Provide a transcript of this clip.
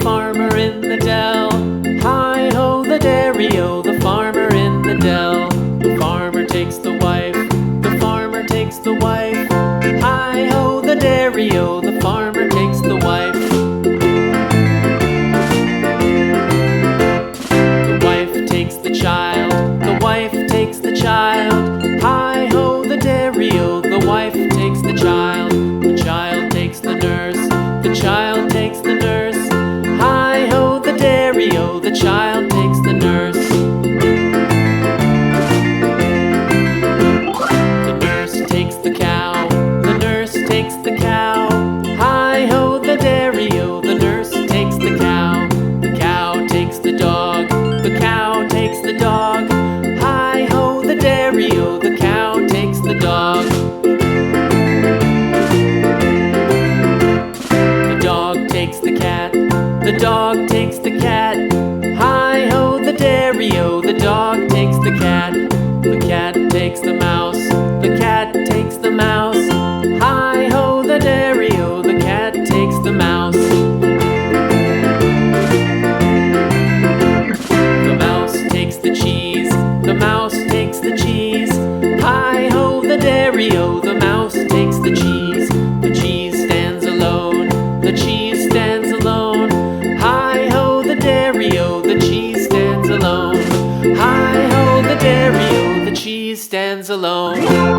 farmer in the dell. Hi-ho, the dairy-o, the farmer in the dell. The farmer takes the wife, the farmer takes the wife. Hi-ho, the dairy-o, the farmer takes the wife. The wife takes the child, the wife takes the child. Hi-ho, the dairy-o, the wife takes the child. The child takes the nurse, the child takes the nurse. Hi-ho, the dairy-o, the child takes the nurse. The nurse takes the cow, the nurse takes the cow. Hi-ho, the dairy-o, the nurse takes the cow. The cow takes the dog, the cow takes the dog. Hi-ho, the dairy-o, the cow takes the dog. The dog takes the cat, the dog takes the cat. Hi-ho, the dairy-o, the dog takes the cat. The cat takes the mouse, the cat takes the mouse. Hi-ho, the dairy-o, the cat takes the mouse. The mouse takes the cheese, the mouse takes the cheese. Hi-ho, the dairy-o, the mouse takes the cheese. The cheese stands alone, the cheese stands alone. Hi-ho, the dairy-o, the cheese stands alone. Hi-ho, the dairy-o, the cheese stands alone.